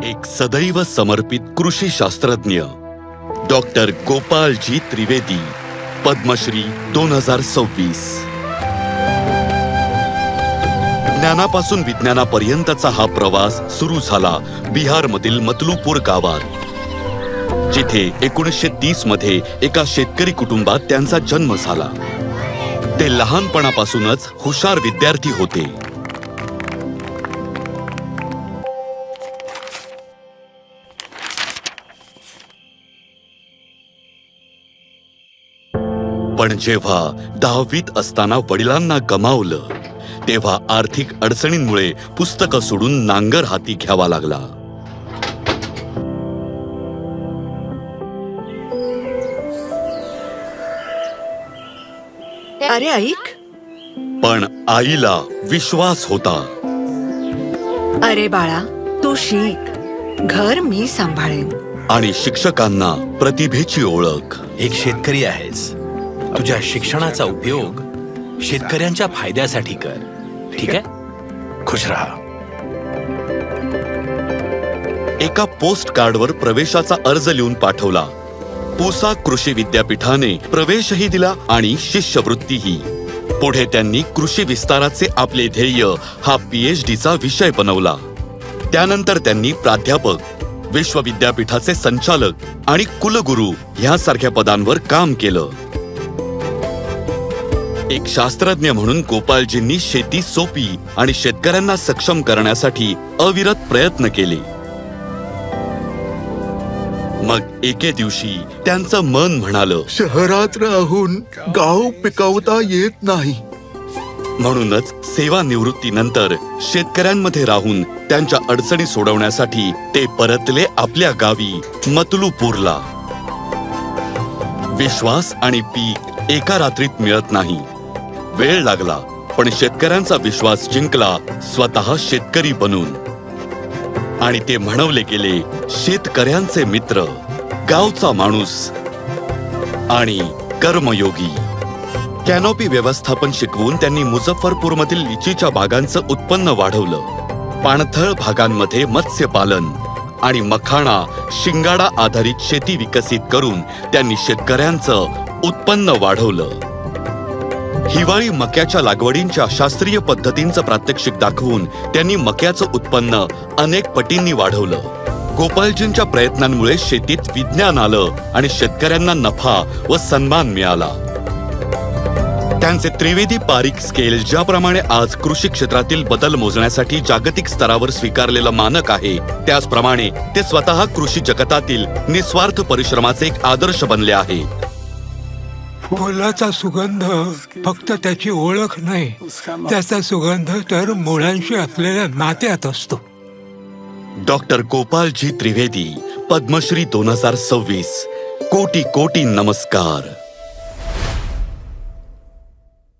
एक सदैव समर्पित कृषी शास्त्रज्ञ डॉक्टर गोपालजी त्रिवेदी, पद्मश्री 2026। ज्ञानापासून विज्ञानापर्यंतचा हा प्रवास सुरू झाला बिहारमधील मतलूपूर गावात, जिथे 1930 मध्ये एका शेतकरी कुटुंबात त्यांचा जन्म झाला। ते लहानपणापासूनच हुशार विद्यार्थी होते। पण जेव्हा 10वीत असताना वडिलांना गमावलं, तेव्हा आर्थिक अडचणींमुळे पुस्तकं सोडून नांगर हाती घ्यावा लागला। अरे ऐक, पण आईला विश्वास होता। अरे बाळा, तू शिक, घर मी सांभाळेन। आणि शिक्षकांना प्रतिभेची ओळख। एक शेतकरी आहेस, तुझ्या शिक्षणाचा उपयोग शेतकऱ्यांच्या फायद्यासाठी कर, ठीक आहे? खुश राहा। एका पोस्ट कार्डवर प्रवेशाचा अर्ज लिहून पाठवला। पूसा कृषी विद्यापीठाने प्रवेशही दिला आणि शिष्यवृत्तीही। पुढे त्यांनी कृषी विस्ताराचे आपले ध्येय हा PhDचा विषय बनवला। त्यानंतर त्यांनी प्राध्यापक, विश्वविद्यापीठाचे संचालक आणि कुलगुरू ह्यासारख्या पदांवर काम केलं। एक शास्त्रज्ञ म्हणून गोपालजींनी शेती सोपी आणि शेतकऱ्यांना सक्षम करण्यासाठी अविरत प्रयत्न केले। मग एके दिवशी त्यांचं मन म्हणालं, शहरात राहून गाव पिकवता येत नाही। म्हणूनच सेवानिवृत्तीनंतर शेतकऱ्यांमध्ये राहून त्यांच्या अडचणी सोडवण्यासाठी ते परतले आपल्या गावी मतलूपूरला। विश्वास आणि पीक एका रात्रीत मिळत नाही, वेळ लागला, पण शेतकऱ्यांचा विश्वास जिंकला स्वतः शेतकरी बनून। आणि ते म्हणवले गेले शेतकऱ्यांचे मित्र, गावचा माणूस आणि कर्मयोगी। कॅनोपी व्यवस्थापन शिकवून त्यांनी मुझफ्फरपूरमधील लिचीच्या बागांचं उत्पन्न वाढवलं। पाणथळ भागांमध्ये मत्स्यपालन आणि मखाणा, शिंगाडा आधारित शेती विकसित करून त्यांनी शेतकऱ्यांचं उत्पन्न वाढवलं। हिवाळी मक्याच्या लागवडींच्या शास्त्रीय पद्धतींचं प्रात्यक्षिक दाखवून त्यांनी मक्याचं उत्पन्न अनेक पटींनी वाढवलं। गोपालजींच्या प्रयत्नांमुळे शेतीत विज्ञान आलं आणि शेतकऱ्यांना नफा व सन्मान मिळाला। त्यांचे त्रिवेदी पारिख स्केल ज्याप्रमाणे आज कृषी क्षेत्रातील बदल मोजण्यासाठी जागतिक स्तरावर स्वीकारलेलं मानक आहे, त्याचप्रमाणे ते स्वतः कृषी जगतातील निस्वार्थ परिश्रमाचे एक आदर्श बनले आहे। फुलाचा सुगंध फक्त त्याची ओळख नाही, त्याचा सुगंध तर मुळांशी असलेल्या नात्यात असतो। डॉक्टर गोपालजी त्रिवेदी, पद्मश्री 2026। कोटी कोटी नमस्कार।